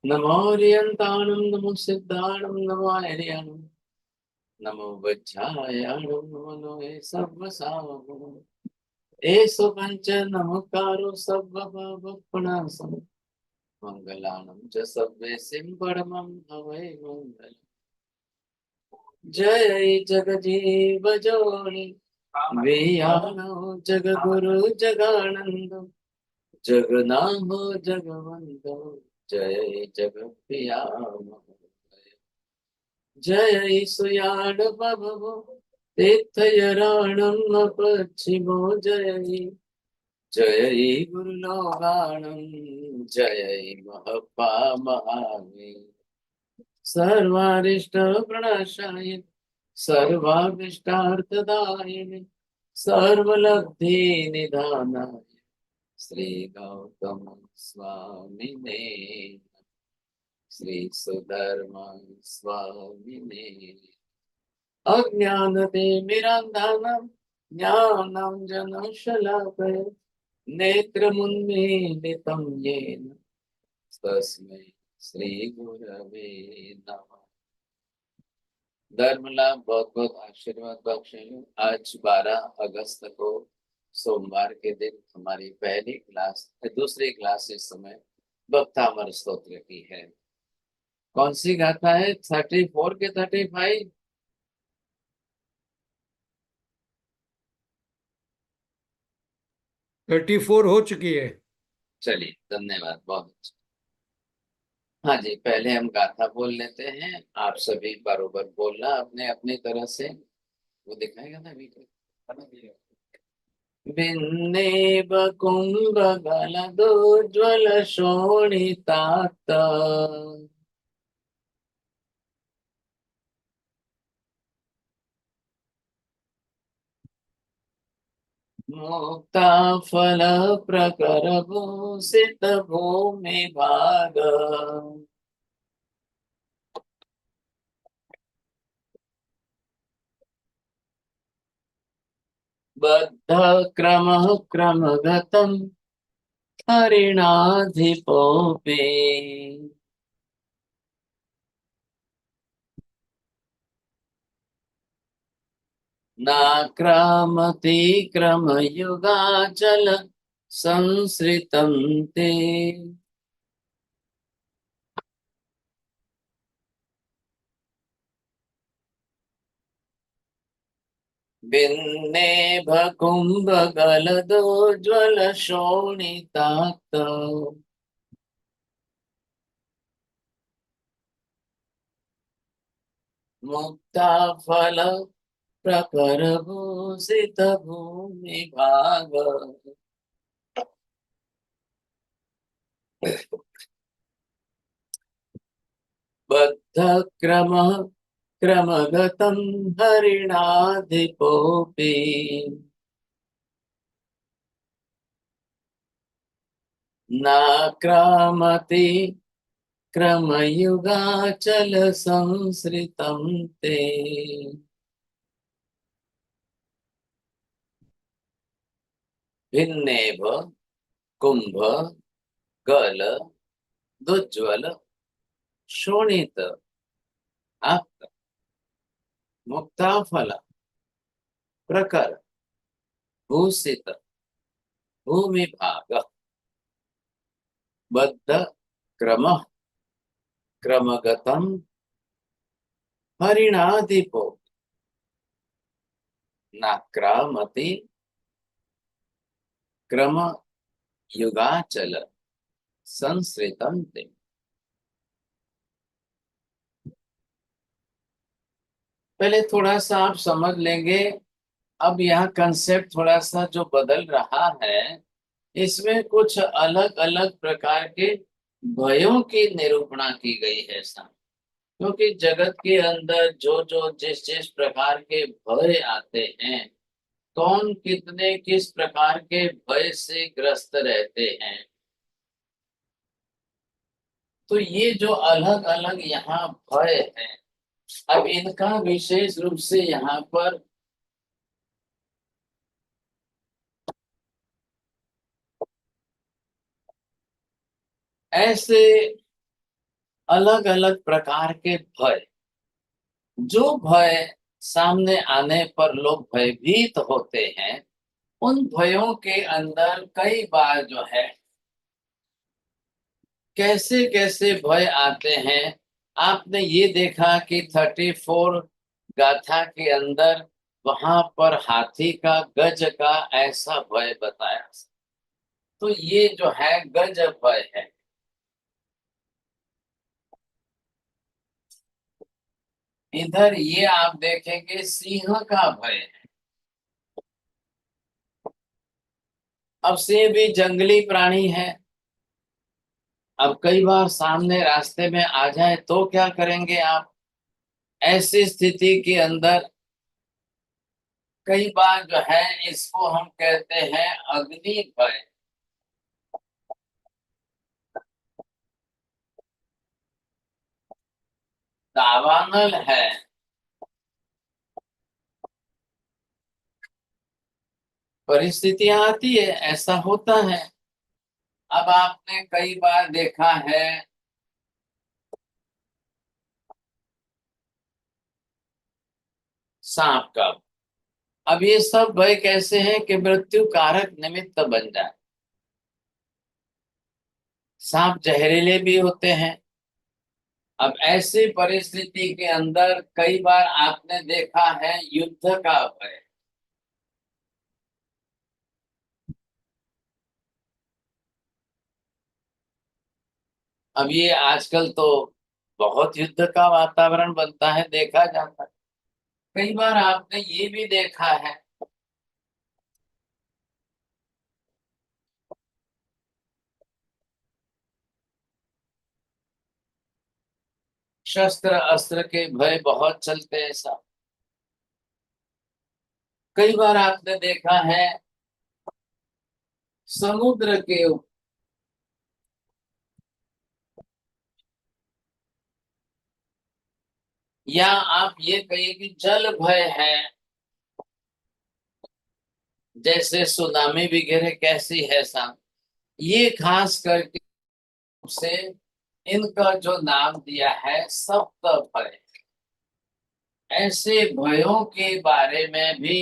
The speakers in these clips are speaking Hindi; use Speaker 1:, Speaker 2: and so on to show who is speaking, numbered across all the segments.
Speaker 1: नमो रियंताणं नमो सिद्धाणं नमो आर्याणं नमो वज्रायाणं नमो नोए सर्वसावगं एषु पञ्च नमकारो सर्वभवपणासं मङ्गलानं च सर्वेसिं परमं हवै मङ्गलम् जय जगजीव जोनि वेयानो जगगुरु जगानंदो जगनाथ जगवंदो जय जगप्रिया जय सुयाड बभो तीर्थयराणं पश्चिमो जय जय गुरुलोगाणं जय महपा महावी सर्वारिष्ट प्रणाशाय सर्वाभिष्टार्थदायिने सर्वलब्धि निधानाय श्री गौतम स्वामिने श्री सुधर्म स्वामिने अज्ञानतिमिरान्धनं ज्ञानाञ्जनशलाकया नेत्रमुन्मीलितं येन तस्मै श्री गुरवे नमः। धर्म लाभ बहुत बहुत आशीर्वाद बख्शें। आज 12 अगस्त को सोमवार के दिन हमारी पहली क्लास दूसरी क्लास इस समय भक्तामर स्तोत्र की है। कौन सी गाथा है? 34 के 35?
Speaker 2: 34 हो चुकी है।
Speaker 1: चलिए, धन्यवाद, बहुत अच्छा। हाँ जी, पहले हम गाथा बोल लेते हैं। आप सभी बरोबर बोलना अपने अपनी तरह से। वो दिखाएगा ना वीडियो। बिन्ने बकुंभ गलदोज्ज्वल शोणितात मुक्ता फल प्रकर भूषित भूमि भाग बद्ध क्रम क्रमगतम हरिणाधिपोपे नाक्रामति क्रमयुगाचल संसृतं ते बिन्नेभकुम्भगलदोज्ज्वल शोणिताक्त मुक्ताफल प्रकरभूषित भूमि भाग बद्ध क्रम क्रमगतं हरिणाधिपोऽपि नाक्रामति क्रमयुगाचल संसृतं ते भिन्नेभ कुंभ गल दुज्ज्वल शोणित आक्त मुक्ताफल प्रकर भूषित भूमि भाग बद्ध क्रम क्रमगतम हरिणाधिपो नाक्रामति क्रम युगाचल संसृतम ते। पहले थोड़ा सा आप समझ लेंगे। अब यह कंसेप्ट थोड़ा सा जो बदल रहा है, इसमें कुछ अलग अलग प्रकार के भयों की निरूपणा की गई है साहब। क्योंकि जगत के अंदर जो जो जिस जिस प्रकार के भय आते हैं, कौन कितने किस प्रकार के भय से ग्रस्त रहते हैं, तो ये जो अलग अलग यहाँ भय है, अब इनका विशेष रूप से यहाँ पर ऐसे अलग अलग प्रकार के भय, जो भय सामने आने पर लोग भयभीत होते हैं, उन भयों के अंदर कई बार जो है कैसे कैसे भय आते हैं। आपने ये देखा कि 34 गाथा के अंदर वहां पर हाथी का, गज का ऐसा भय बताया। तो ये जो है गज भय है। इधर ये आप देखेंगे सिंह का भय है। अब सिंह भी जंगली प्राणी है। अब कई बार सामने रास्ते में आ जाए तो क्या करेंगे आप? ऐसी स्थिति के अंदर कई बार जो है इसको हम कहते हैं अग्नि भय। दावानल है। परिस्थितियां आती है, ऐसा होता है। अब आपने कई बार देखा है सांप का। अब ये सब भय कैसे हैं कि मृत्यु कारक निमित्त बन जाए। सांप जहरीले भी होते हैं। अब ऐसी परिस्थिति के अंदर कई बार आपने देखा है युद्ध का भय। अब ये आजकल तो बहुत युद्ध का वातावरण बनता है, देखा जाता है। कई बार आपने ये भी देखा है शस्त्र अस्त्र के भय बहुत चलते हैं सब। कई बार आपने देखा है समुद्र के या आप ये कहिए कि जल भय है। जैसे सुनामी वगैरह कैसी है साहब, ये खास करके से इनका जो नाम दिया है सप्त भय। ऐसे भयों के बारे में भी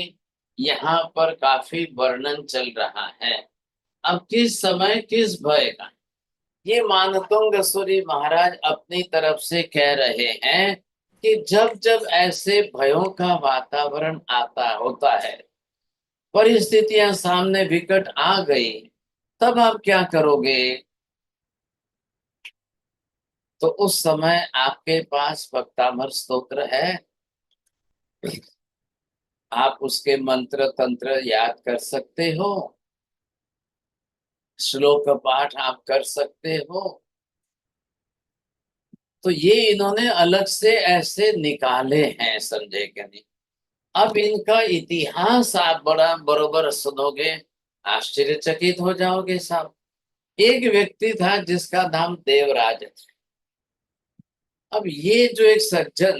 Speaker 1: यहाँ पर काफी वर्णन चल रहा है। अब किस समय किस भय का, ये मानतुंग सूरी महाराज अपनी तरफ से कह रहे हैं कि जब जब ऐसे भयों का वातावरण आता होता है, परिस्थितियां सामने विकट आ गई, तब आप क्या करोगे? तो उस समय आपके पास भक्तामर स्तोत्र है। आप उसके मंत्र तंत्र याद कर सकते हो, श्लोक पाठ आप कर सकते हो। तो ये इन्होंने अलग से ऐसे निकाले हैं, समझे कि नहीं? अब इनका इतिहास आप बड़ा बरोबर सुनोगे, आश्चर्यचकित हो जाओगे साहब। एक व्यक्ति था जिसका नाम देवराज था। अब ये जो एक सज्जन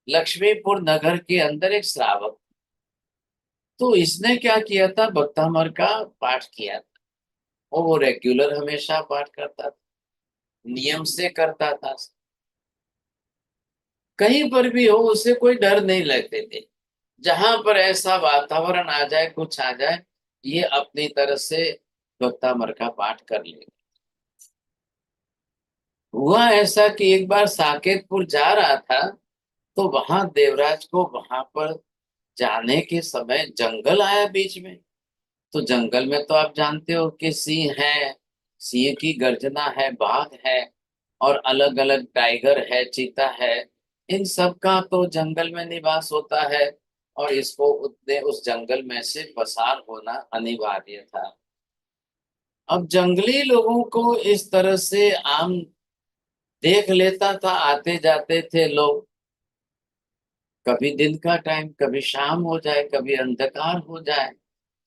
Speaker 1: लक्ष्मीपुर नगर के अंदर एक श्रावक, तो इसने क्या किया था, भक्तामर का पाठ किया था। और वो रेगुलर हमेशा पाठ करता था, नियम से करता था। कहीं पर भी हो उसे कोई डर नहीं लगते थे। जहां पर ऐसा वातावरण आ जाए, कुछ आ जाए, ये अपनी तरह से भक्तामर का पाठ कर ले। हुआ ऐसा कि एक बार साकेतपुर जा रहा था, तो वहां देवराज को वहां पर जाने के समय जंगल आया बीच में। तो जंगल में तो आप जानते हो कि सिंह है, सिंह की गर्जना है, बाघ है, और अलग अलग टाइगर है, चीता है। इन सब का तो जंगल में निवास होता है, और इसको उतने उस जंगल में से पसार होना अनिवार्य था। अब जंगली लोगों को इस तरह से आम देख लेता था, आते जाते थे लोग। कभी दिन का टाइम, कभी शाम हो जाए, कभी अंधकार हो जाए,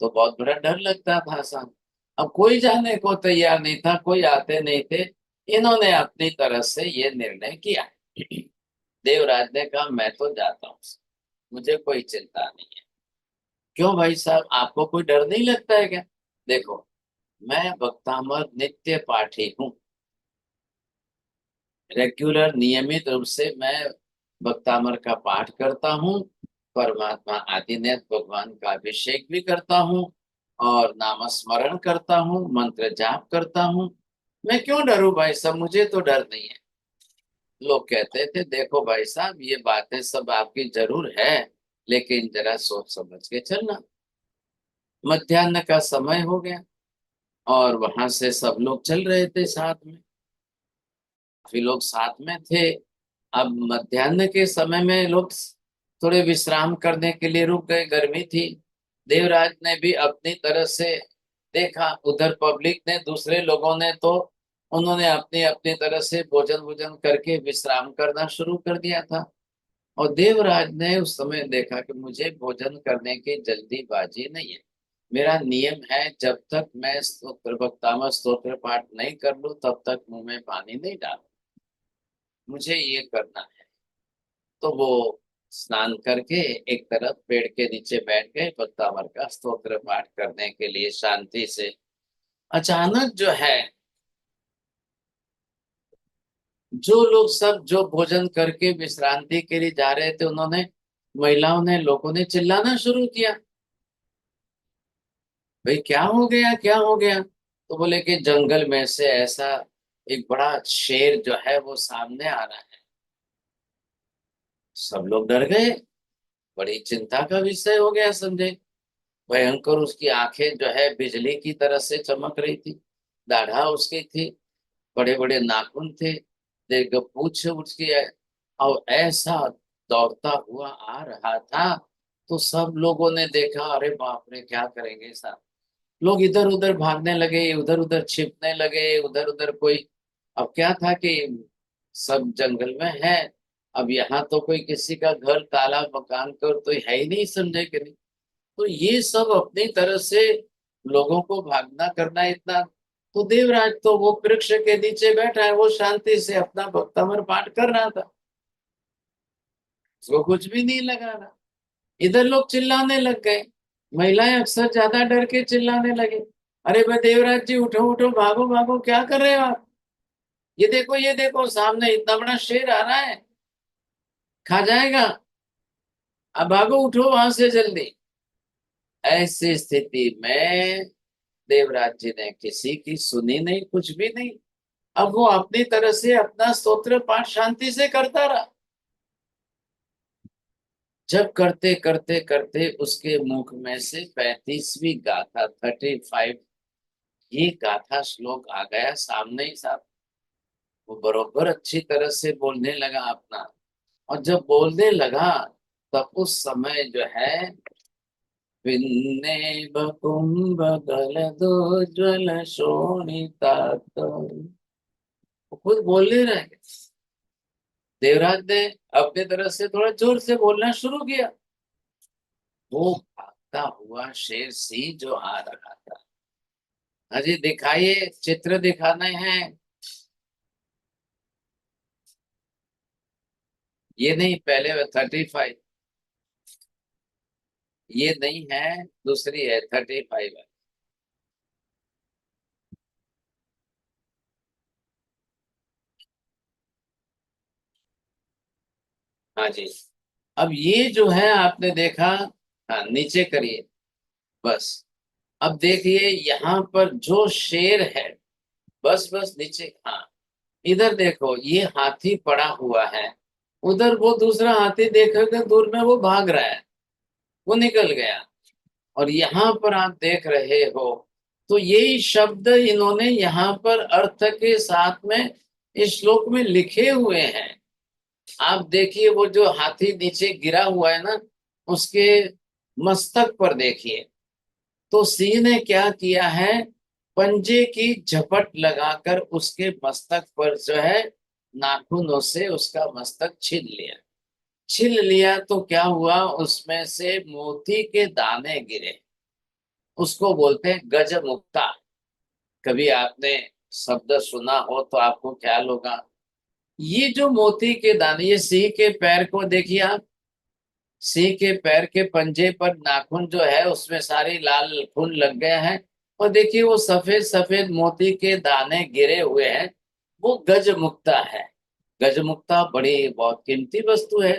Speaker 1: तो बहुत बड़ा डर लगता था साहब। अब कोई जाने को तैयार नहीं था, कोई आते नहीं थे। इन्होंने अपनी तरफ से ये निर्णय किया। देवराज ने कहा मैं तो जाता हूँ, मुझे कोई चिंता नहीं है। क्यों भाई साहब, आपको कोई डर नहीं लगता है क्या? देखो, मैं भक्तामर नित्य पाठी हूँ। रेगुलर नियमित रूप से मैं भक्तामर का पाठ करता हूँ, परमात्मा आदिनाथ भगवान का अभिषेक भी करता हूँ और नामस्मरण करता हूँ, मंत्र जाप करता हूँ। मैं क्यों डरूं भाई साहब, मुझे तो डर नहीं है। लोग कहते थे देखो भाई साहब ये बातें सब आपकी जरूर है, लेकिन जरा सोच समझ के चलना। मध्याह्न का समय हो गया और वहां से सब लोग चल रहे थे साथ में, काफी लोग साथ में थे। अब मध्याह्न के समय में लोग थोड़े विश्राम करने के लिए रुक गए, गर्मी थी। देवराज ने भी अपनी तरह से देखा, उधर पब्लिक ने, दूसरे लोगों ने तो उन्होंने अपनी अपनी तरह से भोजन भोजन करके विश्राम करना शुरू कर दिया था। और देवराज ने उस समय देखा कि मुझे भोजन करने की जल्दीबाजी नहीं है। मेरा नियम है जब तक मैं स्तोत्र भक्तामृत स्तोत्र पाठ नहीं कर लूं तब तक मुंह में पानी नहीं डालूं, मुझे ये करना है। तो वो स्नान करके एक तरफ पेड़ के नीचे बैठ गए भक्तामृत का स्तोत्र पाठ करने के लिए शांति से। अचानक जो है, जो लोग सब जो भोजन करके विश्रांति के लिए जा रहे थे, उन्होंने, महिलाओं ने, लोगों ने चिल्लाना शुरू किया, भाई क्या हो गया, क्या हो गया। तो बोले कि जंगल में से ऐसा एक बड़ा शेर जो है वो सामने आ रहा है। सब लोग डर गए, बड़ी चिंता का विषय हो गया समझे। भयंकर उसकी आंखें जो है बिजली की तरह से चमक रही थी, दाढ़ा उसकी थी, बड़े बड़े नाखून थे, देख पूछ उसकी है, और ऐसा दौड़ता हुआ आ रहा था। तो सब लोगों ने देखा, अरे बाप रे क्या करेंगे साहब। लोग इधर उधर भागने लगे, उधर उधर छिपने लगे, उधर उधर कोई, अब क्या था कि सब जंगल में है। अब यहाँ तो कोई किसी का घर ताला मकान कर तो है ही नहीं, समझे कि नहीं। तो ये सब अपनी तरह से लोगों को भागना करना इतना। तो देवराज तो वो वृक्ष के नीचे बैठा है, वो शांति से अपना भक्तमर पाठ कर रहा था, उसको कुछ भी नहीं लगा रहा। इधर लोग चिल्लाने लग गए, महिलाएं अक्सर ज्यादा डर के चिल्लाने लगे, अरे भाई देवराज जी उठो उठो, भागो भागो, क्या कर रहे हो आप, ये देखो सामने इतना बड़ा शेर आ रहा है, खा जाएगा, अब भागो उठो वहां से जल्दी। ऐसी स्थिति में देवराज जी ने किसी की सुनी नहीं, कुछ भी नहीं। अब वो अपनी तरह से अपना स्तोत्र पाठ शांति से करता रहा। जब करते करते करते उसके मुख में से 35वीं गाथा, 35, ये गाथा श्लोक आ गया सामने ही साथ। वो बरोबर अच्छी तरह से बोलने लगा अपना। और जब बोलने लगा तब उस समय जो है, पिन्ने बकुंभ गलदो ज्वल शोणिता, वो खुद बोलने रहे। देवराज ने अपनी तरफ से थोड़ा जोर से बोलना शुरू किया। वो भागता हुआ शेर सिंह जो आ रहा था, अजी दिखाइए, चित्र दिखाने हैं। ये नहीं, पहले 35, ये नहीं है, दूसरी है 35 है। हाँ जी। अब ये जो है आपने देखा, हाँ नीचे करिए, बस। अब देखिए यहाँ पर जो शेर है, बस बस नीचे, हाँ, इधर देखो ये हाथी पड़ा हुआ है, उधर वो दूसरा हाथी देखोगे दूर में वो भाग रहा है, वो निकल गया। और यहाँ पर आप देख रहे हो, तो यही शब्द इन्होंने यहाँ पर अर्थ के साथ में इस श्लोक में लिखे हुए हैं। आप देखिए वो जो हाथी नीचे गिरा हुआ है ना, उसके मस्तक पर देखिए, तो सिंह ने क्या किया है, पंजे की झपट लगाकर उसके मस्तक पर जो है नाखूनों से उसका मस्तक छीन लिया। छीन लिया तो क्या हुआ, उसमें से मोती के दाने गिरे, उसको बोलते हैं गज मुक्ता। कभी आपने शब्द सुना हो तो आपको ख्याल होगा। ये जो मोती के दाने, ये सिंह के पैर को देखिए आप, सिंह के पैर के पंजे पर नाखून जो है उसमें सारी लाल खून लग गया है। और देखिए वो सफेद सफेद मोती के दाने गिरे हुए हैं, वो गज मुक्ता है। गजमुक्ता बड़ी बहुत कीमती वस्तु है,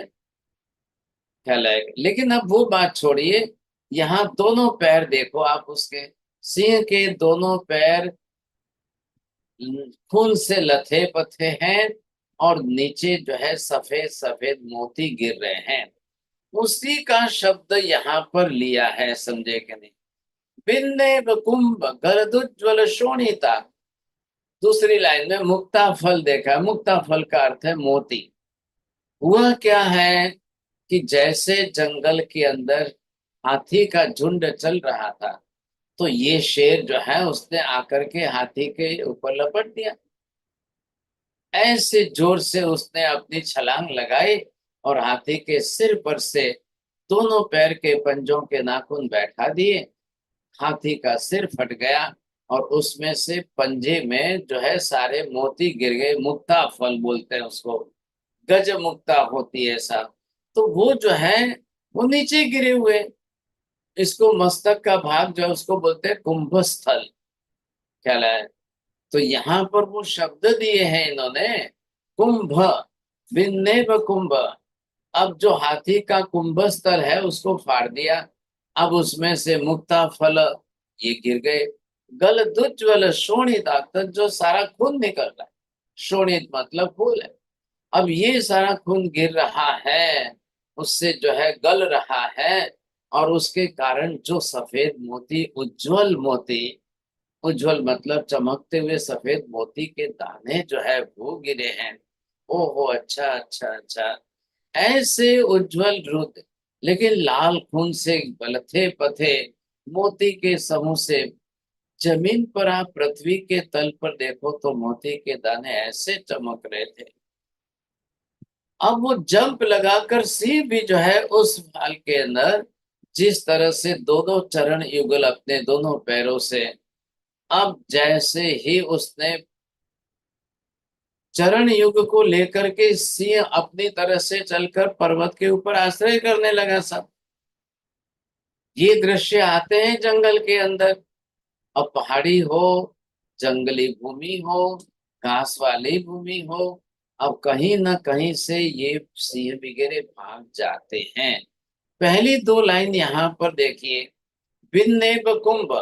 Speaker 1: ख्याल आएगा। लेकिन अब वो बात छोड़िए, यहाँ दोनों पैर देखो आप उसके, सिंह के दोनों पैर खून से लथे पथे हैं, और नीचे जो है सफेद सफेद मोती गिर रहे हैं। उसी का शब्द यहाँ पर लिया है, समझे कि नहीं। बिन्ने कुंभ गरदुज्ज्वल शोणिता, दूसरी लाइन में मुक्ता फल देखा, मुक्ता फल का अर्थ है मोती। हुआ क्या है कि जैसे जंगल के अंदर हाथी का झुंड चल रहा था, तो ये शेर जो है उसने आकर के हाथी के ऊपर लपट दिया। ऐसे जोर से उसने अपनी छलांग लगाई और हाथी के सिर पर से दोनों पैर के पंजों के नाखून बैठा दिए। हाथी का सिर फट गया और उसमें से पंजे में जो है सारे मोती गिर गए। मुक्ता फल बोलते हैं उसको, गज मुक्ता होती है ऐसा। तो वो जो है वो नीचे गिरे हुए, इसको मस्तक का भाग जो है उसको बोलते हैं कुंभस्थल, ख्याल है। तो यहाँ पर वो शब्द दिए हैं इन्होंने, कुंभ, विन्नेव कुंभ। अब जो हाथी का कुंभस्थल है उसको फाड़ दिया, अब उसमें से मुक्ता फल ये गिर गए। गल दुज्ज्वल शोणित, जो सारा खून निकल रहा है, शोणित मतलब फूल है। अब ये सारा खून गिर रहा है, उससे जो है गल रहा है, और उसके कारण जो सफेद मोती, उज्जवल मोती, उज्जवल मतलब चमकते हुए सफेद मोती के दाने जो है वो गिरे हैं। ओहो, अच्छा अच्छा अच्छा। ऐसे उज्जवल रुद्र, लेकिन लाल खून से बलथे पथे मोती के समूह से जमीन पर, आप पृथ्वी के तल पर देखो तो मोती के दाने ऐसे चमक रहे थे। अब वो जंप लगाकर सिंह भी जो है उस भाल के अंदर, जिस तरह से दोनों चरण युगल अपने दोनों पैरों से, अब जैसे ही उसने चरण युग को लेकर के सिंह अपनी तरह से चलकर पर्वत के ऊपर आश्रय करने लगा सब। ये दृश्य आते हैं जंगल के अंदर। अब पहाड़ी हो, जंगली भूमि हो, घास वाली भूमि हो, अब कहीं ना कहीं से ये सिंह वगैरह भाग जाते हैं। पहली दो लाइन यहाँ पर देखिए, बिन्नेब कुंभ,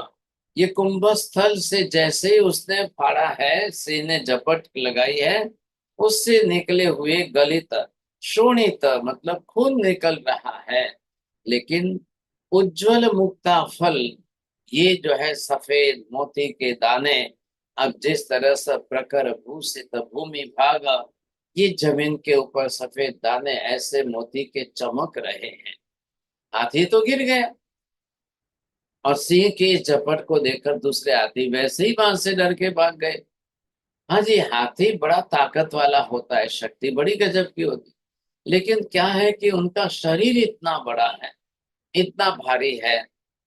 Speaker 1: ये कुंभ स्थल से जैसे ही उसने फाड़ा है, सिंह ने झपट लगाई है, उससे निकले हुए गलित शोणित मतलब खून निकल रहा है। लेकिन उज्जवल मुक्ता फल, ये जो है सफेद मोती के दाने, अब जिस तरह से प्रखर भूषित भूमि भाग, ये जमीन के ऊपर सफेद दाने ऐसे मोती के चमक रहे हैं। हाथी तो गिर गया, और सिंह के इस झपट को देखकर दूसरे हाथी वैसे ही वहां से डर के भाग गए। हाँ जी, हाथी बड़ा ताकत वाला होता है, शक्ति बड़ी गजब की होती, लेकिन क्या है कि उनका शरीर इतना बड़ा है, इतना भारी है,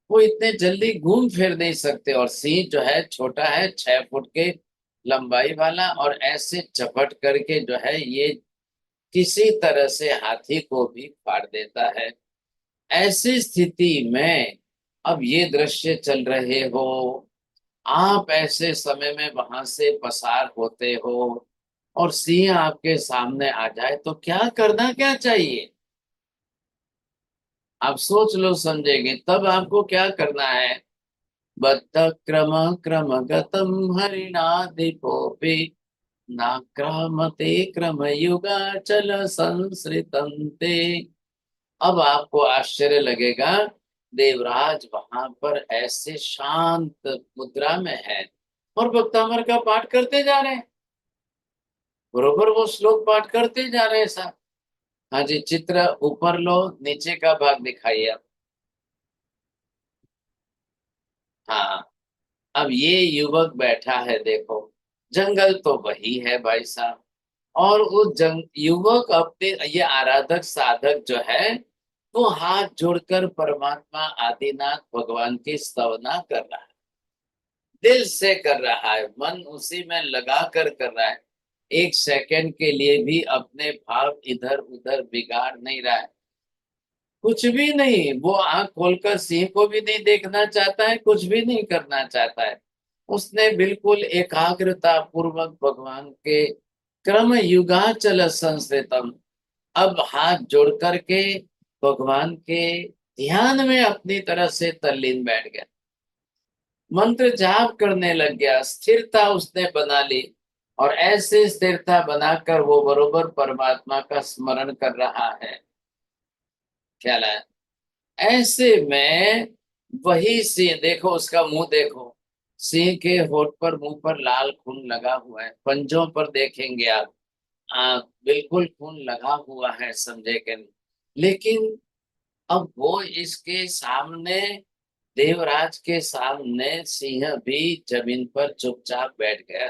Speaker 1: वो इतने जल्दी घूम फिर नहीं सकते। और सिंह जो है छोटा है, 6 फुट के लंबाई वाला, और ऐसे झपट करके जो है ये किसी तरह से हाथी को भी फाड़ देता है। ऐसी स्थिति में अब ये दृश्य चल रहे हो, आप ऐसे समय में वहां से पसार होते हो, और सिंह आपके सामने आ जाए तो क्या करना क्या चाहिए? आप सोच लो, समझेंगे तब आपको क्या करना है। बद्ध क्रम क्रमगतम हरिणाधिपोपि नाक्रामते क्रम युगाचल संसृतं ते। अब आपको आश्चर्य लगेगा, देवराज वहां पर ऐसे शांत मुद्रा में है और भक्तामर का पाठ करते जा रहे हैं, बरोबर वो श्लोक पाठ करते जा रहे हैं साहब। हाँ जी, चित्र ऊपर लो, नीचे का भाग दिखाइए आप। हाँ, अब ये युवक बैठा है देखो, जंगल तो वही है भाई साहब, और वो युवक अपने, ये आराधक साधक जो है, वो हाथ जोड़कर परमात्मा आदिनाथ भगवान की स्तवना कर रहा है, दिल से कर रहा है, मन उसी में लगा कर रहा है। एक सेकंड के लिए भी अपने भाव इधर उधर बिगाड़ नहीं रहा है, कुछ भी नहीं। वो आंख खोलकर सिंह को भी नहीं देखना चाहता है, कुछ भी नहीं करना चाहता है। उसने बिल्कुल एकाग्रता पूर्वक भगवान के क्रम युगाचल संस्कृतम। अब हाथ जोड़ करके भगवान के ध्यान में अपनी तरह से तल्लीन बैठ गया, मंत्र जाप करने लग गया, स्थिरता उसने बना ली। और ऐसे स्थिरता बनाकर वो बरोबर परमात्मा का स्मरण कर रहा है। ख्याल है? ऐसे में वही सिंह देखो, उसका मुंह देखो, सिंह के होठ पर, मुंह पर लाल खून लगा हुआ है, पंजों पर देखेंगे आप, बिल्कुल खून लगा हुआ है, समझे कि नहीं? लेकिन अब वो इसके सामने, देवराज के सामने सिंह भी जमीन पर चुपचाप बैठ गया।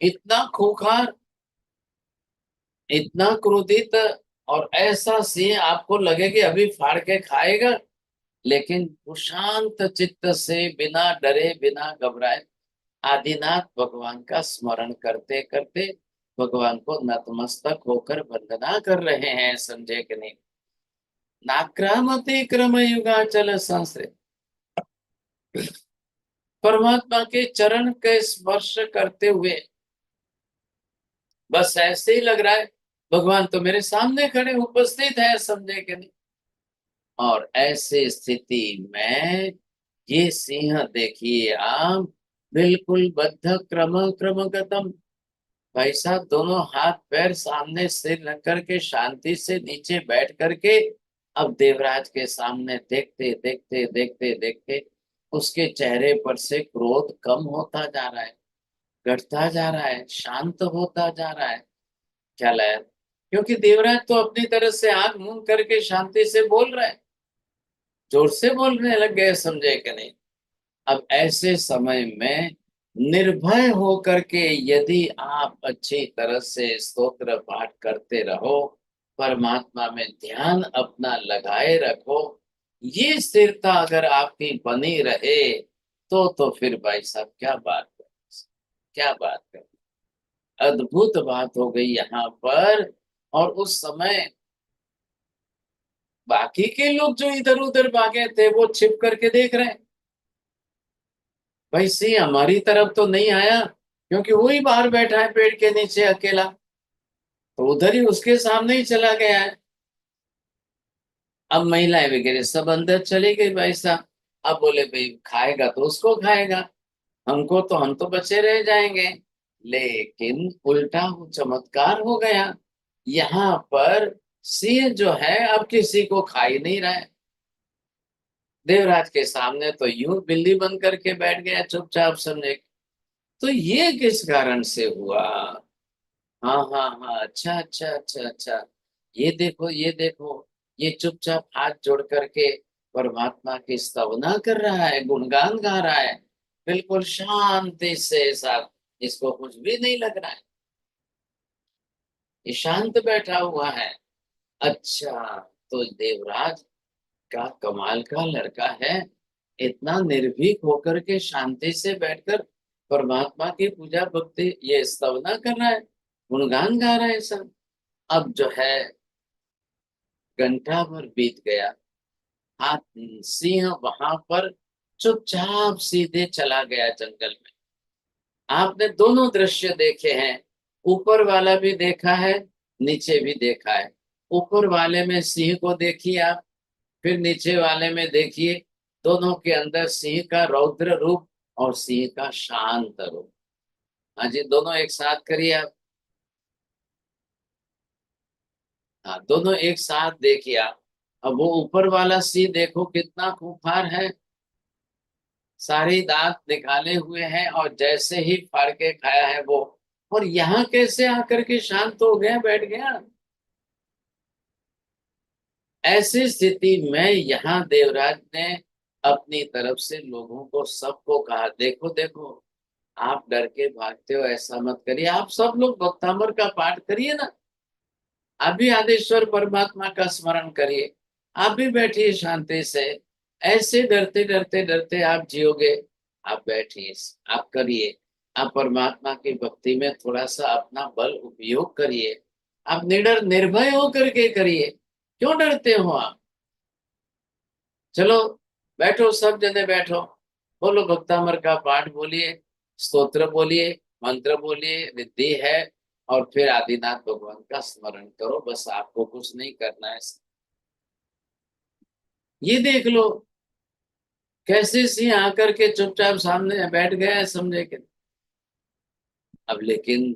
Speaker 1: इतना खूंखार, इतना क्रोधित, और ऐसा सिंह आपको लगे कि अभी फाड़ के खाएगा, लेकिन वो शांत चित्त से, बिना डरे बिना घबराए, आदिनाथ भगवान का स्मरण करते करते भगवान को नतमस्तक होकर वंदना कर रहे हैं, समझे कि नहीं? नाक्रामते क्रम युगाचल संश्रित। परमात्मा के चरण के स्पर्श करते हुए बस ऐसे ही लग रहा है भगवान तो मेरे सामने खड़े उपस्थित है, समझे कि नहीं? और ऐसी स्थिति में ये सिंह देखिए आप, बिल्कुल बद्ध क्रम क्रमगतम। भाई साहब दोनों हाथ पैर सामने सिर रख करके शांति से नीचे बैठ करके अब देवराज के सामने देखते देखते देखते देखते उसके चेहरे पर से क्रोध कम होता जा रहा है, घटता जा रहा है, शांत होता जा रहा है। क्या लाया? क्योंकि देवराज तो अपनी तरफ से आंख मूंद करके शांति से बोल रहा है, जोर से बोलने लग गए, समझे कि नहीं? अब ऐसे समय में निर्भय होकर के यदि आप अच्छी तरह से स्तोत्र पाठ करते रहो, परमात्मा में ध्यान अपना लगाए रखो, ये स्थिरता अगर आपकी बनी रहे, तो फिर भाई साहब क्या बात है, क्या बात है। अद्भुत बात हो गई यहाँ पर। और उस समय बाकी के लोग जो इधर उधर भागे थे वो छिप करके देख रहे हैं, भाई सिंह हमारी तरफ तो नहीं आया, क्योंकि वो ही बाहर बैठा है पेड़ के नीचे अकेला, तो उधर ही उसके सामने ही चला गया है। अब महिलाएं वगैरह सब अंदर चली गई भाई साहब। अब बोले भाई खाएगा तो उसको खाएगा, हमको तो, हम तो बचे रह जाएंगे। लेकिन उल्टा वो चमत्कार हो गया, यहाँ पर सिंह जो है अब किसी को खा ही नहीं रहा है। देवराज के सामने तो यूं बिल्ली बन करके बैठ गया चुपचाप, समझे? तो ये किस कारण से हुआ? हाँ हाँ हाँ, अच्छा अच्छा अच्छा अच्छा। ये देखो ये देखो, ये चुपचाप हाथ जोड़ करके परमात्मा की स्तवना कर रहा है, गुणगान गा रहा है, बिल्कुल शांति से साथ, इसको कुछ भी नहीं लग रहा है, ये शांत बैठा हुआ है। अच्छा, तो देवराज का कमाल का लड़का है, इतना निर्भीक होकर के शांति से बैठकर परमात्मा की पूजा भक्ति, ये स्तवना कर रहा है, गुणगान गा रहा है सब। अब जो है घंटा भर बीत गया, हाथ, सिंह वहां पर चुपचाप सीधे चला गया जंगल में। आपने दोनों दृश्य देखे हैं, ऊपर वाला भी देखा है, नीचे भी देखा है। ऊपर वाले में सिंह को देखिए आप, फिर नीचे वाले में देखिए, दोनों के अंदर सिंह का रौद्र रूप और सिंह का शांत रूप। हाँ जी, दोनों एक साथ करिए आप। हाँ, दोनों एक साथ देखिए आप। अब वो ऊपर वाला सिंह देखो कितना खूंखार है, सारे दांत निकाले हुए हैं और जैसे ही फाड़ के खाया है वो, और यहाँ कैसे आकर के शांत हो गया, बैठ गया। ऐसी स्थिति में यहाँ देवराज ने अपनी तरफ से लोगों को, सबको कहा, देखो देखो, आप डर के भागते हो, ऐसा मत करिए, आप सब लोग भक्तामर का पाठ करिए ना, आप भी आदेश्वर परमात्मा का स्मरण करिए, आप भी बैठिए शांति से, ऐसे डरते डरते डरते आप जियोगे। आप बैठिए, आप करिए, आप परमात्मा की भक्ति में थोड़ा सा अपना बल उपयोग करिए, आप निडर निर्भय होकर के करिए, क्यों डरते हो आप? चलो बैठो, सब जने बैठो, बोलो भक्तामर का पाठ बोलिए, स्तोत्र बोलिए, मंत्र बोलिए, रिद्धि है, और फिर आदिनाथ भगवान का स्मरण करो, बस आपको कुछ नहीं करना है। ये देख लो कैसे सिंह आकर के चुपचाप सामने बैठ गया है, समझे कि। अब लेकिन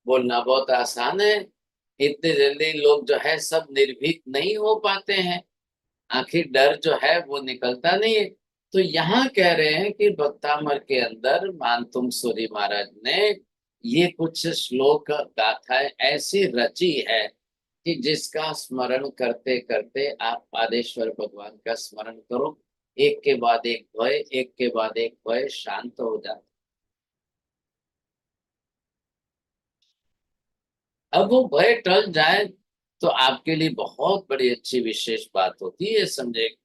Speaker 1: बोलना बहुत आसान है, इतने जल्दी लोग जो है सब निर्भीक नहीं हो पाते हैं, आखिर डर जो है वो निकलता नहीं है। तो यहाँ कह रहे हैं कि भक्तामर के अंदर मानतुम सूरी महाराज ने ये कुछ श्लोक गाथाएं ऐसी रची है कि जिसका स्मरण करते करते आप पादेश्वर भगवान का स्मरण करो, एक के बाद एक भय, एक के बाद एक भय शांत हो जाता। अब वो भय टल जाए तो आपके लिए बहुत बड़ी अच्छी विशेष बात होती है, समझे।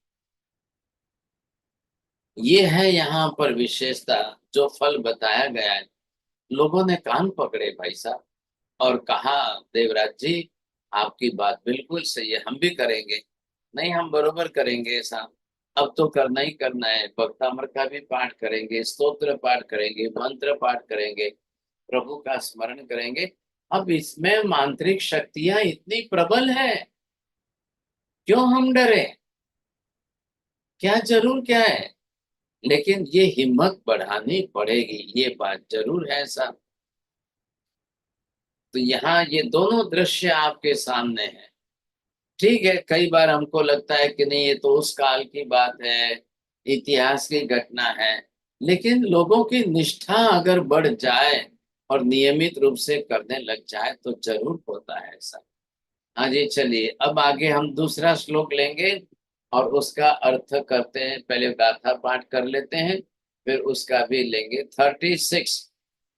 Speaker 1: ये है यहाँ पर विशेषता, जो फल बताया गया है। लोगों ने कान पकड़े भाई साहब, और कहा देवराज जी आपकी बात बिल्कुल सही है, हम भी करेंगे। नहीं, हम बरोबर करेंगे ऐसा। अब तो करना ही करना है, भक्तामृत का भी पाठ करेंगे, स्तोत्र पाठ करेंगे, मंत्र पाठ करेंगे, प्रभु का स्मरण करेंगे। अब इसमें मांत्रिक शक्तियां इतनी प्रबल है, क्यों हम डरे, क्या जरूर क्या है। लेकिन ये हिम्मत बढ़ानी पड़ेगी, ये बात जरूर है ऐसा। तो यहाँ ये दोनों दृश्य आपके सामने हैं। ठीक है, कई बार हमको लगता है कि नहीं ये तो उस काल की बात है, इतिहास की घटना है, लेकिन लोगों की निष्ठा अगर बढ़ जाए और नियमित रूप से करने लग जाए तो जरूर होता है ऐसा। हाँ जी, चलिए अब आगे हम दूसरा श्लोक लेंगे और उसका अर्थ करते हैं। पहले गाथा पाठ कर लेते हैं, फिर उसका भी लेंगे। 36,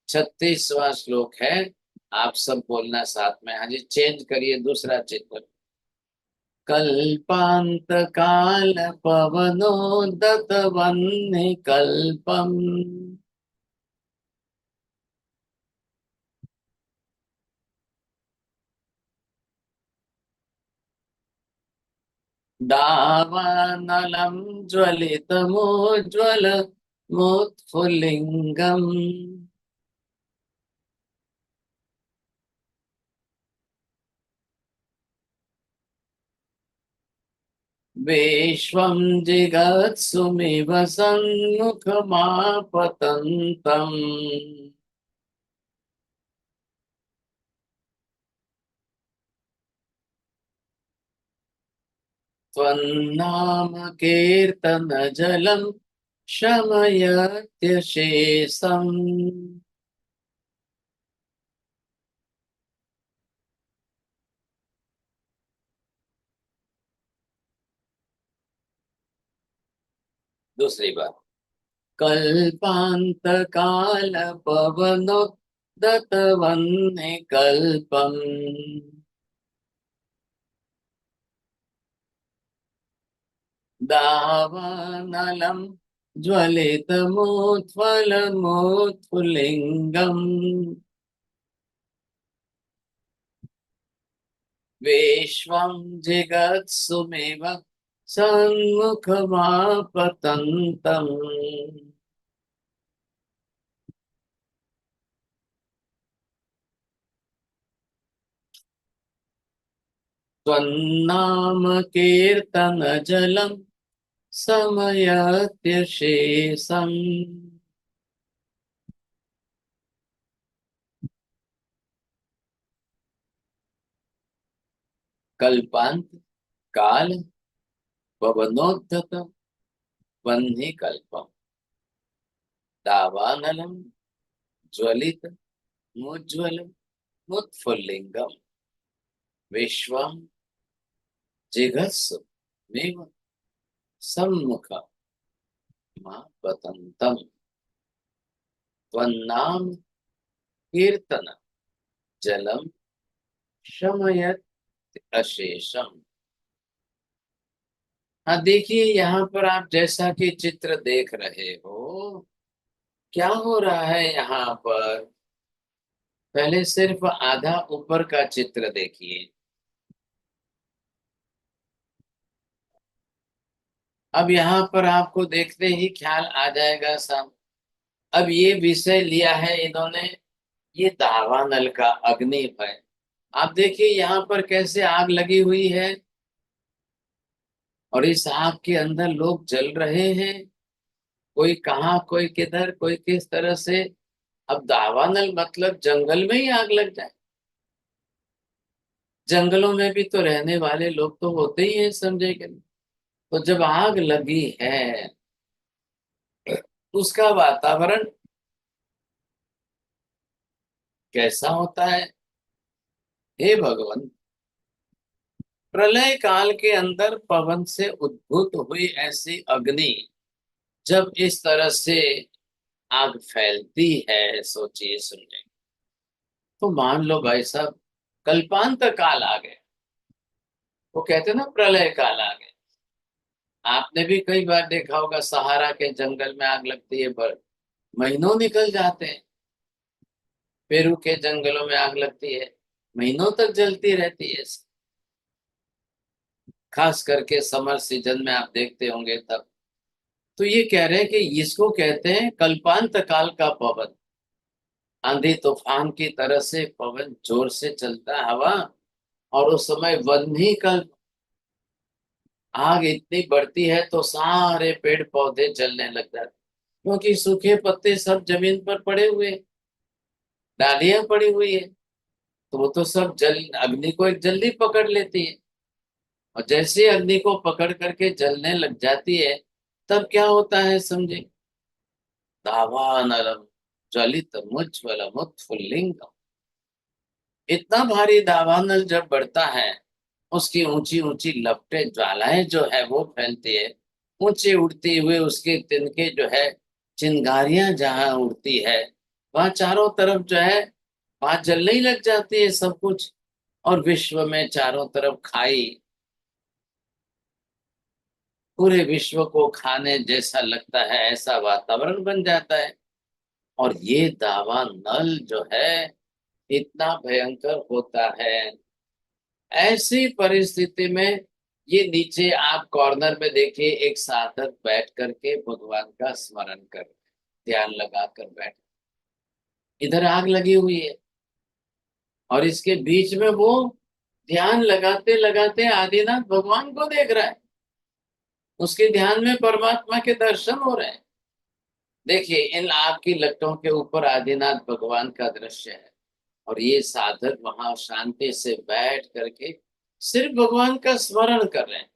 Speaker 1: 36वां श्लोक है। आप सब बोलना साथ में। हाँ जी, चेंज करिए दूसरा चित्र। कल्पांत काल पवनोदत वह्नि कल्पम दावानलम ज्वलितमोज्ज्वल मोत्फुल्लिंगम विश्वं जिगत्सुमिव सन्मुखमापतन्तम् त्वन्नाम कीर्तन जलम शमयत्य शेषम्। दूसरी बार। कल्पांत काल पवनोदत वह्नि कल्पम् दावानलम् ज्वलितमोत्फुल्लिंगम् विश्वं जिगत्सुमेव सन्मुखमापतन्तम्। त्वन्नाम कीर्तन जलम समयत्य शेषम्। कल्पांत काल पवनोद्धत वह्नि कल्पम दावानलम ज्वलित मुज्ज्वल मुत्फुल्लिंगम विश्वम जिघस्सुमेव सम्मुखमापतन्तम्। त्वन्नाम कीर्तन जलम शमयत अशेषम। हाँ, देखिए यहाँ पर आप जैसा कि चित्र देख रहे हो, क्या हो रहा है यहाँ पर। पहले सिर्फ आधा ऊपर का चित्र देखिए। अब यहाँ पर आपको देखते ही ख्याल आ जाएगा सब। अब ये विषय लिया है इन्होंने, ये दावानल का अग्नि भय। आप देखिए यहाँ पर कैसे आग लगी हुई है, और इस आग के अंदर लोग जल रहे हैं, कोई कहाँ कोई किधर कोई किस तरह से। अब दावानल मतलब जंगल में ही आग लग जाए। जंगलों में भी तो रहने वाले लोग तो होते ही हैं, समझे कि नहीं? तो जब आग लगी है, उसका वातावरण कैसा होता है? हे भगवान, प्रलय काल के अंदर पवन से उद्भूत हुई ऐसी अग्नि जब इस तरह से आग फैलती है, सोचिए सुनिए। तो मान लो भाई साहब, कल्पांत काल आ गए। वो कहते हैं ना प्रलय काल आ गए। आपने भी कई बार देखा होगा, सहारा के जंगल में आग लगती है पर महीनों निकल जाते हैं। पेरू के जंगलों में आग लगती है, महीनों तक जलती रहती है। खास करके समर सीजन में आप देखते होंगे तब। तो ये कह रहे हैं कि इसको कहते हैं कल्पांत काल का पवन। आंधी तूफान की तरह से पवन जोर से चलता है, हवा। और उस समय वन ही कल्प, आग इतनी बढ़ती है तो सारे पेड़ पौधे जलने लग जाते, क्योंकि सूखे पत्ते सब जमीन पर पड़े हुए, डालियां पड़ी हुई है। तो वो तो सब जल, अग्नि को एक जल्दी पकड़ लेती है। और जैसे अग्नि को पकड़ करके जलने लग जाती है, तब क्या होता है समझे? दावानलम ज्वलित मुज्ज्वलम उत्फुल्लिंगम। इतना भारी दावानल जब बढ़ता है, उसकी ऊंची ऊंची लपटें, ज्वालाएं जो है वो फैलती है। ऊंचे उड़ते हुए उसके तिनके जो है, चिंगारियां जहां उड़ती है, वहां चारों तरफ जो है, वहां जलने ही लग जाती है सब कुछ। और विश्व में चारों तरफ खाई, पूरे विश्व को खाने जैसा लगता है, ऐसा वातावरण बन जाता है। और ये दावानल जो है इतना भयंकर होता है। ऐसी परिस्थिति में ये नीचे आप कॉर्नर में देखिए, एक साधक बैठ करके भगवान का स्मरण कर, ध्यान लगा कर बैठ, इधर आग लगी हुई है, और इसके बीच में वो ध्यान लगाते लगाते आदिनाथ भगवान को देख रहा है। उसके ध्यान में परमात्मा के दर्शन हो रहे हैं। देखिए इन आग की लट्टों के ऊपर आदिनाथ भगवान का दृश्य है, और ये साधक वहां शांति से बैठ करके सिर्फ भगवान का स्मरण कर रहे हैं।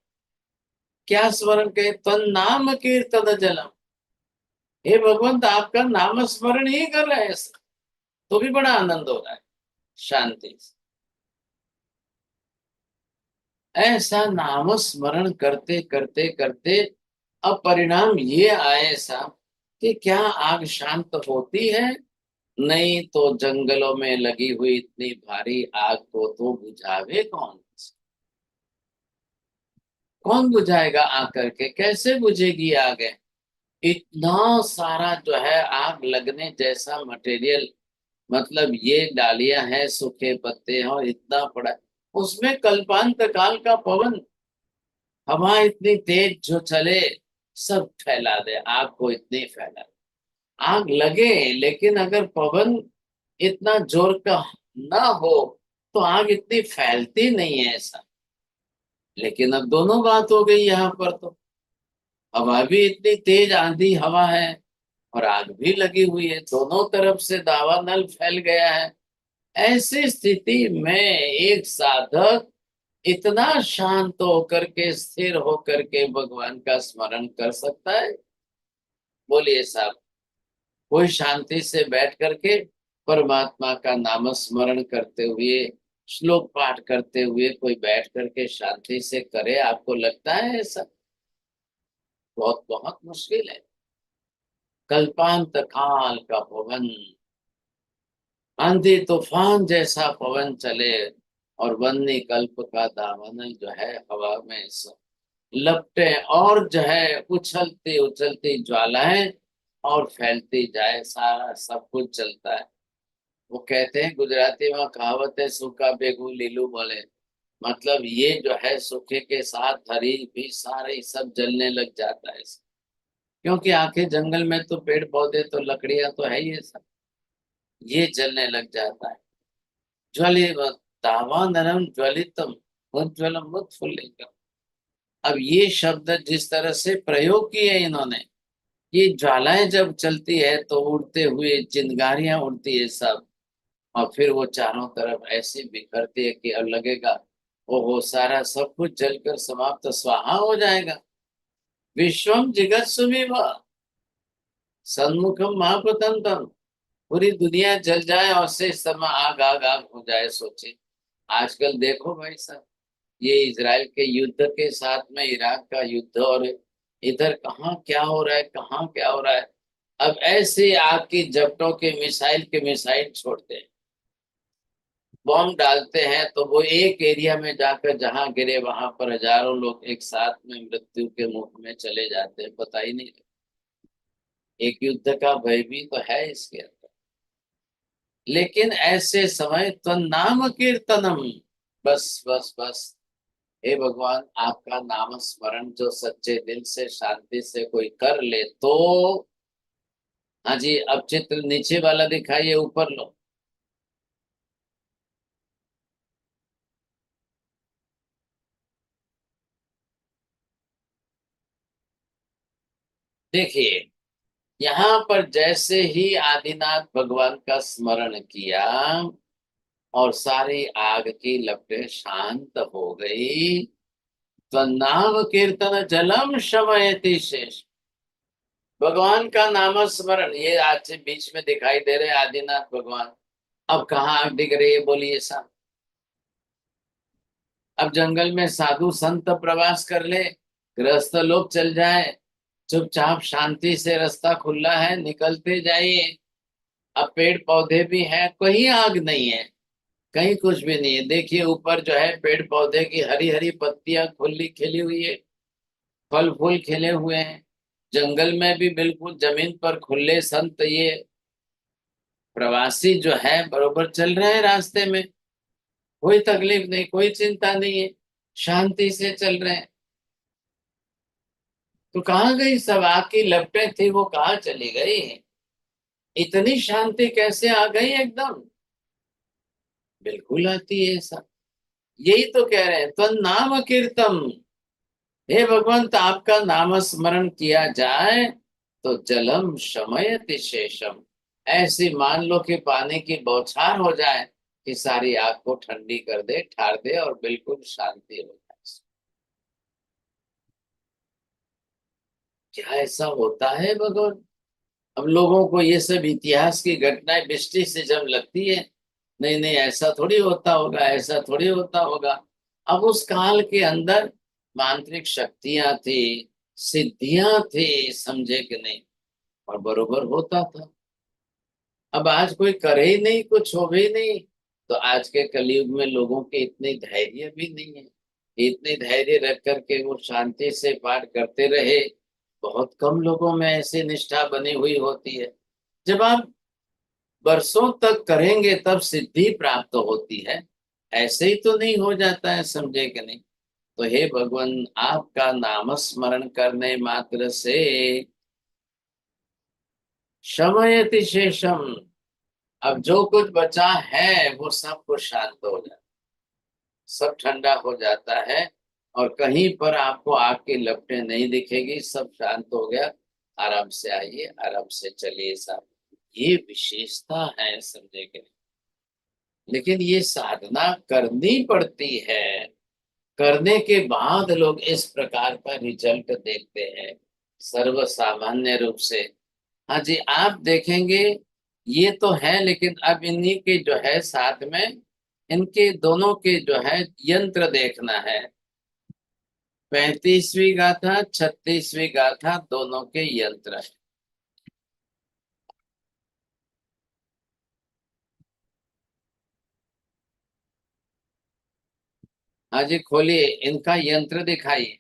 Speaker 1: क्या स्मरण करे? तन नाम कीर्तन जलम। हे भगवंत, आपका नाम स्मरण ही कर रहे हैं, तो भी बड़ा आनंद हो रहा है, शांति से। ऐसा नाम स्मरण करते करते करते अब परिणाम ये आए साहब, कि क्या आग शांत होती है? नहीं, तो जंगलों में लगी हुई इतनी भारी आग को तो बुझावे कौन? कौन बुझाएगा आकर के? कैसे बुझेगी आग? इतना सारा जो है आग लगने जैसा मटेरियल, मतलब ये डालियां हैं, सूखे पत्ते हैं, और इतना पड़ा, उसमें कल्पांत काल का पवन, हवा इतनी तेज जो चले, सब फैला दे आग को, इतनी फैला दे। आग लगे, लेकिन अगर पवन इतना जोर का ना हो तो आग इतनी फैलती नहीं है, ऐसा। लेकिन अब दोनों बात हो गई यहाँ पर तो, हवा भी इतनी तेज आंधी हवा है, और आग भी लगी हुई है, दोनों तरफ से दावानल फैल गया है। ऐसी स्थिति में एक साधक इतना शांत होकर के, स्थिर होकर के भगवान का स्मरण कर सकता है? बोलिए साहब, कोई शांति से बैठ करके परमात्मा का नाम स्मरण करते हुए, श्लोक पाठ करते हुए कोई बैठ करके शांति से करे? आपको लगता है ऐसा? बहुत बहुत मुश्किल है। कल्पांत काल का पवन, आंधी तूफान जैसा पवन चले, और वन्य कल्प का दामन जो है हवा में लपटे, और जो है उछलती उछलती ज्वालाएं, और फैलती जाए, सारा सब कुछ चलता है। वो कहते हैं गुजराती में कहावत है, सूखा बेगू लीलू बोले। मतलब ये जो है सूखे के साथ हरी भी सारे सब जलने लग जाता है। क्योंकि आखिर जंगल में तो पेड़ पौधे तो लकड़ियां तो है ही है सब, ये जलने लग जाता है। ज्वलि दावानरम ज्वलितम उज्ज्वलम उत्फुल्लिंगम। अब ये शब्द जिस तरह से प्रयोग किए इन्होंने, ये ज्वालाएं जब चलती है तो उड़ते हुए चिंगारियां उड़ती है सब, और फिर वो चारों तरफ ऐसे बिखरती है कि अब लगेगा ओहो सारा सब कुछ जलकर समाप्त स्वाहा हो जाएगा। विश्वम जिगत सुमिव सन्मुखम महापतंतम। पूरी दुनिया जल जाए और से समय आग आग आग हो जाए, सोचे। आजकल देखो भाई साहब, ये इजराइल के युद्ध के साथ में इराक का युद्ध, और इधर कहाँ क्या हो रहा है, कहाँ क्या हो रहा है। अब ऐसे आग की झपटों के मिसाइल छोड़ते हैं, बॉम्ब डालते हैं, तो वो एक एरिया में जाकर जहां गिरे वहां पर हजारों लोग एक साथ में मृत्यु के मुख में चले जाते हैं, पता ही नहीं लगता। एक युद्ध का भय भी तो है इसके अंदर। लेकिन ऐसे समय तो नाम कीर्तनम, बस बस बस, हे भगवान आपका नाम स्मरण जो सच्चे दिल से शांति से कोई कर ले तो। हाँ जी, अब चित्र नीचे वाला दिखाइए, ऊपर लो। देखिए, यहाँ पर जैसे ही आदिनाथ भगवान का स्मरण किया और सारी आग की लपटें शांत हो गई, तो नाम कीर्तन जलम शमयति शेष। भगवान का नाम स्मरण, ये आज से बीच में दिखाई दे रहे आदिनाथ भगवान। अब कहाँ आग दिख रही है बोलिए साहब। अब जंगल में साधु संत प्रवास कर ले, गृहस्थ लोग चल जाए, चुपचाप शांति से रास्ता खुला है, निकलते जाइए। अब पेड़ पौधे भी हैं, कहीं आग नहीं है, कहीं कुछ भी नहीं है। देखिए ऊपर जो है पेड़ पौधे की हरी हरी पत्तियां खुली खिली हुई है, फल फूल खिले हुए हैं। जंगल में भी बिल्कुल जमीन पर खुले संत ये प्रवासी जो है बरोबर चल रहे हैं रास्ते में, कोई तकलीफ नहीं, कोई चिंता नहीं है, शांति से चल रहे हैं। तो कहाँ गई सब आग की लपटें थी, वो कहाँ चली गई। इतनी शांति कैसे आ गई एकदम। बिल्कुल आती है ऐसा। यही तो कह रहे हैं तो नाम कीर्तन। हे भगवंत आपका नाम स्मरण किया जाए तो जलम शमयति शेषम। ऐसी मान लो कि पानी की बौछार हो जाए कि सारी आग को ठंडी कर दे, ठार दे, और बिल्कुल शांति हो जाए। क्या ऐसा होता है भगवान। अब लोगों को ये सब इतिहास की घटनाएं दृष्टि से जब लगती है, नहीं नहीं ऐसा थोड़ी होता होगा, ऐसा थोड़ी होता होगा। अब उस काल के अंदर मांत्रिक शक्तियां थी, सिद्धियां थी, समझे कि नहीं, और बरोबर होता था। अब आज कोई करे ही नहीं, कुछ हो भी नहीं। तो आज के कलयुग में लोगों के इतने धैर्य भी नहीं है, इतने धैर्य रख करके वो शांति से पाठ करते रहे। बहुत कम लोगों में ऐसी निष्ठा बनी हुई होती है। जब आप वर्षों तक करेंगे तब सिद्धि प्राप्त होती है, ऐसे ही तो नहीं हो जाता है, समझे कि नहीं। तो हे भगवान आपका नाम स्मरण करने मात्र से शमयति शेषम, अब जो कुछ बचा है वो सब कुछ शांत हो जाता, सब ठंडा हो जाता है, और कहीं पर आपको आग की लपटें नहीं दिखेगी, सब शांत हो गया। आराम से आइए, आराम से चलिए साहब। ये विशेषता है, समझे कि नहीं। लेकिन ये साधना करनी पड़ती है, करने के बाद लोग इस प्रकार का रिजल्ट देखते हैं, सर्व सामान्य रूप से। हाँ जी, आप देखेंगे ये तो है, लेकिन अब इन्हीं के जो है साथ में इनके दोनों के जो है यंत्र देखना है। 35वीं गाथा 36वीं गाथा दोनों के यंत्र है। हाँ जी, खोलिए, इनका यंत्र दिखाइए।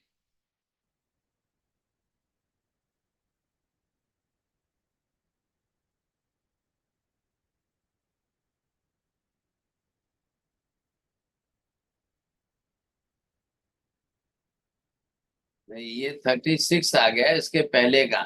Speaker 1: नहीं, ये 36 आ गया इसके पहले का।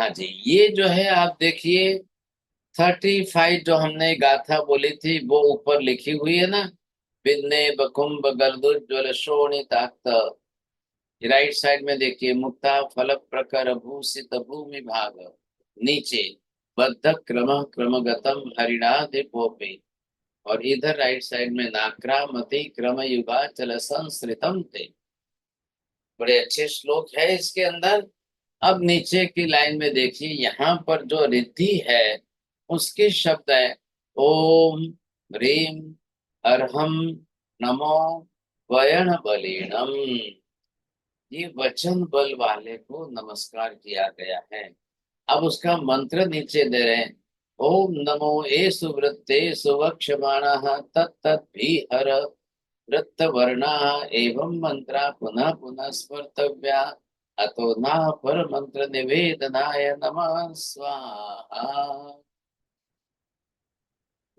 Speaker 1: हाँ जी, ये जो है आप देखिए 35 जो हमने गाथा बोली थी वो ऊपर लिखी हुई है ना। बिन्ने बकुंभ गर्दुज्ज्वल शोणिताक्त। राइट साइड में देखिए, मुक्ता फल प्रकर भूषित भूमि भाग। नीचे बद्ध क्रम क्रमगतम हरिणाधिपोपे। और इधर राइट साइड में नाक्रामति क्रम युगाचल संसृतम ते। बड़े अच्छे श्लोक है इसके अंदर। अब नीचे की लाइन में देखिए, यहाँ पर जो रिद्धि है उसके शब्द है ओम ह्रीम अर्हम नमो वयण बलिणम। ये वचन बल वाले को नमस्कार किया गया है। अब उसका मंत्र नीचे दे रहे हैं। ओम नमो ए सुवृत्ते सुवक्षमाण तत्त भी हर वृत्त वर्णा एवं मंत्रा पुनः पुनः स्मर्तव्या। अतो ना पर मंत्र निवेदनाय नमः स्वाहा।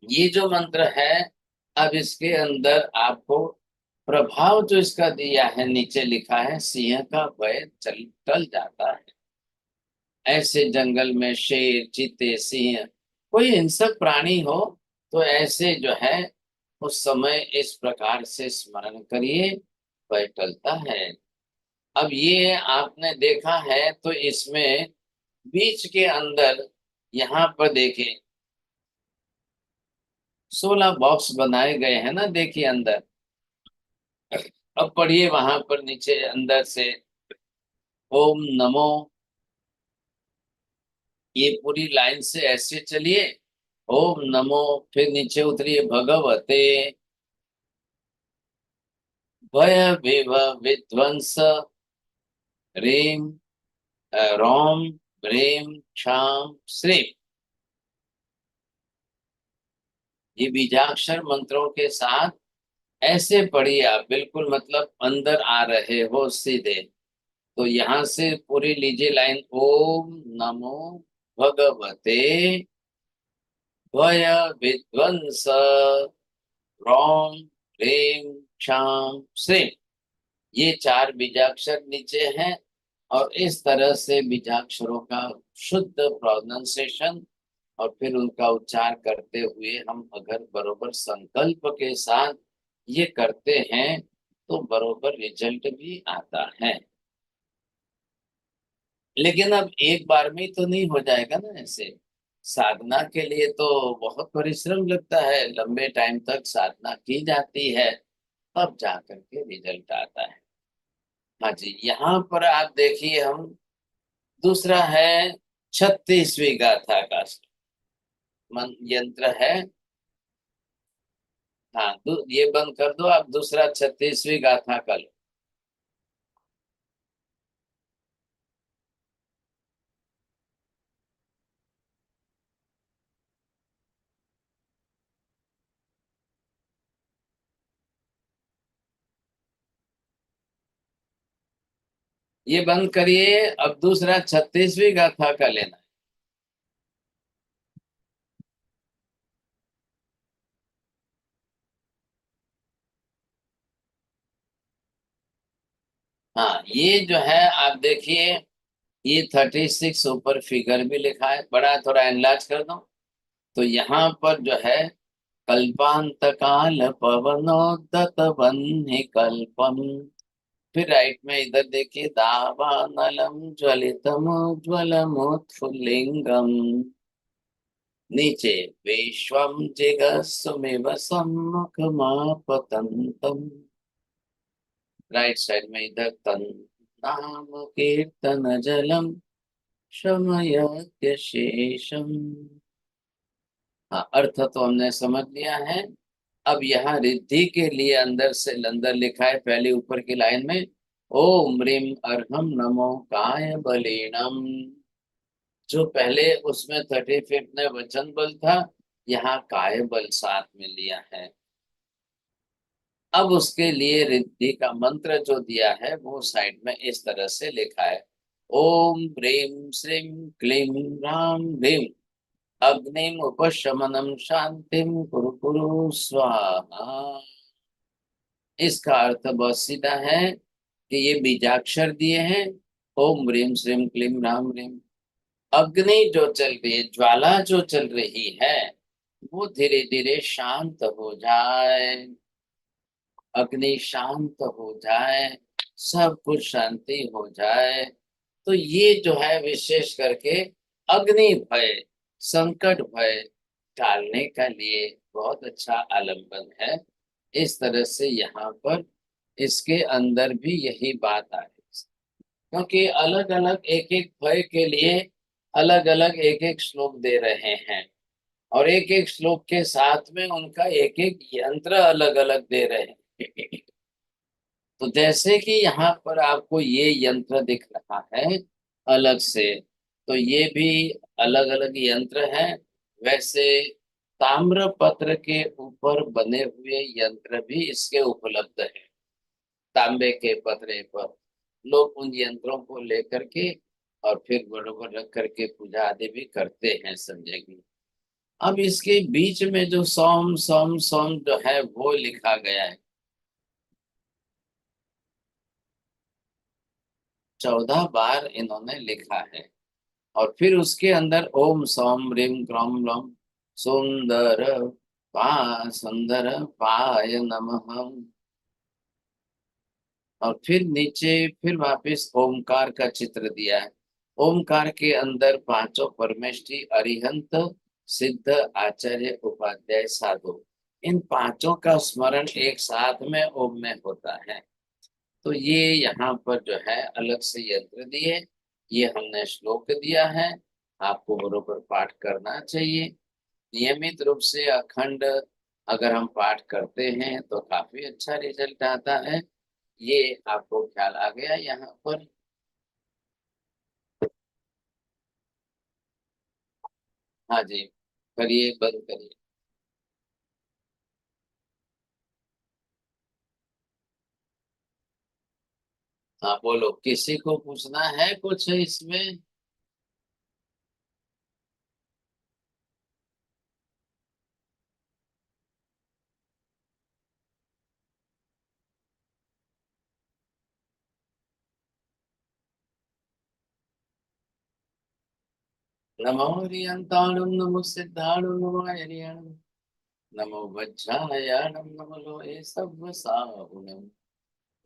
Speaker 1: ये जो मंत्र है, अब इसके अंदर आपको प्रभाव जो इसका दिया है, नीचे लिखा है सिंह का भय चल टल जाता है। ऐसे जंगल में शेर चीते सिंह कोई हिंसक प्राणी हो तो ऐसे जो है उस समय इस प्रकार से स्मरण करिए, भय टलता है। अब ये आपने देखा है तो इसमें बीच के अंदर यहाँ पर देखिए 16 बॉक्स बनाए गए हैं ना, देखिए अंदर। अब पढ़िए वहां पर नीचे अंदर से ओम नमो। ये पूरी लाइन से ऐसे चलिए, ओम नमो। फिर नीचे उतरिए भगवते भय विव विध्वंस रीम रोम ह्रीम क्षाम श्रीम। ये बीजाक्षर मंत्रों के साथ ऐसे पढ़िए आप, बिल्कुल मतलब अंदर आ रहे हो सीधे। तो यहां से पूरी लीजिए लाइन, ओम नमो भगवते भय विध्वंस रौम ह्रीम क्षाम श्रीम। ये 4 बीजाक्षर नीचे हैं। और इस तरह से बीजाक्षरों का शुद्ध प्रोनाउंसिएशन और फिर उनका उच्चार करते हुए हम अगर बरोबर संकल्प के साथ ये करते हैं तो बरोबर रिजल्ट भी आता है। लेकिन अब एक बार में तो नहीं हो जाएगा ना ऐसे। साधना के लिए तो बहुत परिश्रम लगता है, लंबे टाइम तक साधना की जाती है, तब जा करके रिजल्ट आता है। हाँ जी, यहाँ पर आप देखिए, हम दूसरा है 36वीं गाथा का मन यंत्र है। हाँ, ये बंद कर दो, आप दूसरा 36वीं गाथा कर लो। ये बंद करिए, अब दूसरा 36वीं गाथा का लेना। हाँ, ये जो है आप देखिए, ये 36 ऊपर फिगर भी लिखा है, बड़ा थोड़ा एनलार्ज कर दो। तो यहाँ पर जो है कल्पांत काल पवनोदत वह्नि कल्पम। फिर राइट में इधर देखिए, दावानलम ज्वलितम ज्वलमुत्फुल्लिंगम। नीचे विश्वम जिगस्सुमिव सम्मुखमापतंतम। राइट साइड में इधर तन नाम कीर्तन जलम शमयत्य शेषम। हाँ, अर्थ तो हमने समझ लिया है। अब यहाँ रिद्धि के लिए अंदर से अंदर लिखा है, पहले ऊपर की लाइन में ओम ह्रीम अर्हम नमो काय बलिनम। जो पहले उसमें 35 में वचन बल था, यहाँ काय बल साथ में लिया है। अब उसके लिए रिद्धि का मंत्र जो दिया है वो साइड में इस तरह से लिखा है, ओम ह्रीम श्रीम क्लीम राम भीम अग्निम उपशमनम शांतिम कुरु कुरु स्वाहा। इसका अर्थ बहुत सीधा है कि ये बीजाक्षर दिए हैं, ओम ह्रीम श्रीम क्लीम राम ह्रीम। अग्नि जो चल रही है, ज्वाला जो चल रही है, वो धीरे धीरे शांत हो जाए, अग्नि शांत हो जाए, सब कुछ शांति हो जाए। तो ये जो है विशेष करके अग्नि भय, संकट भय टालने का लिए बहुत अच्छा आलम्बन है। इस तरह से यहाँ पर इसके अंदर भी यही बात आई, क्योंकि अलग अलग एक एक भय के लिए अलग अलग एक एक श्लोक दे रहे हैं, और एक एक श्लोक के साथ में उनका एक एक यंत्र अलग अलग दे रहे हैं। तो जैसे कि यहाँ पर आपको ये यंत्र दिख रहा है अलग से, तो ये भी अलग अलग यंत्र हैं। वैसे ताम्र पत्र के ऊपर बने हुए यंत्र भी इसके उपलब्ध हैं। तांबे के पतरे पर लोग उन यंत्रों को लेकर के और फिर बरोबर रख करके पूजा आदि भी करते हैं, समझेंगे। अब इसके बीच में जो सोम सोम सोम जो है वो लिखा गया है, 14 बार इन्होंने लिखा है। और फिर उसके अंदर ओम सोम ह्रीम क्रोम लोम सुंदर सुंदर पाय नमः, और फिर नीचे फिर वापस ओमकार का चित्र दिया है। ओमकार के अंदर पांचों परमेष्ठी अरिहंत सिद्ध आचार्य उपाध्याय साधु, इन पांचों का स्मरण एक साथ में ओम में होता है। तो ये यहाँ पर जो है अलग से यंत्र दिए, ये हमने श्लोक दिया है, आपको बरोबर पाठ करना चाहिए। नियमित रूप से अखंड अगर हम पाठ करते हैं तो काफी अच्छा रिजल्ट आता है। ये आपको ख्याल आ गया यहाँ पर। हाँ जी, करिए, बंद करिए। हाँ बोलो, किसी को पूछना है कुछ इसमें? नमो हरियंताणं नमो सिद्धाणं नमो हरियाणं नमो वज्रायाणं नमो लोहे सव्वसाहुणम्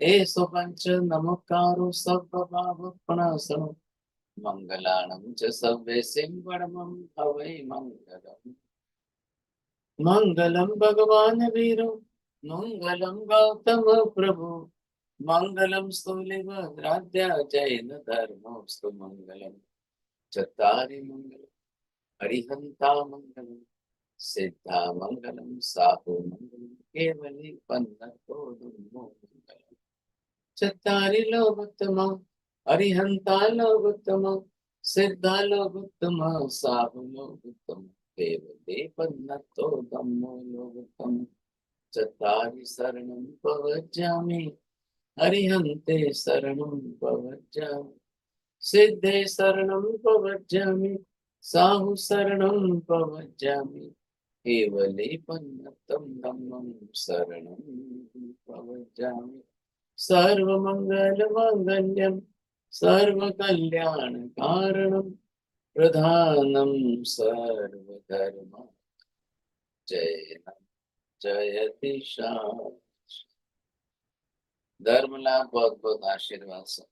Speaker 1: एषु पंच नमोकारो सर्वभावप्रणाशनम् मंगलाणं च सर्वे सिंहणमं हवै मंगलम्। मंगलम भगवान वीरो, मंगलम गौतम प्रभु, मंगलम स्थूलिभद्राद्या जैन धर्मोस्तु मंगलम। चत्तारि मंगलम हरिहंता मंगलम सिद्धा मंगलम साहु मंगलम केवली पन्नतो दुर्मो मंगलम। चत्तारि लोकोत्तम हरिहंता लोकोत्तम सिद्धा लोकोत्तम साहु लोकोत्तम केवले पन्नतो धम्मो लोकोत्तम। चत्तारि शरणं प्रव्रजामि हरिहन्ते शरणं प्रव्रजामि सिद्धे शरणं प्रव्रजामि साहु शरणं प्रव्रजामि केवले पन्नतं धम्मं शरणं प्रव्रजामि। सर्वमङ्गलमाङ्गल्यं सर्वकल्याणकारणं प्रधानं सर्वधर्म जय जयति शाम। धर्म लाभ, बहुत बहुत आशीर्वाद सब।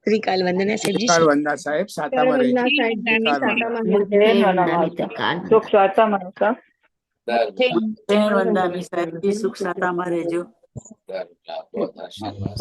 Speaker 2: त्रिकाल वंदना साहेब जी।
Speaker 3: त्रिकाल वंदना साहेब सातामारे।
Speaker 2: वंदना साहेब जी,
Speaker 3: त्रिकाल वंदना।
Speaker 4: मुझे सुख साता माता
Speaker 1: धर्म
Speaker 4: वंदना साहेब जी, सुख साता मारे जो
Speaker 1: लाभ, बहुत आशीर्वाद।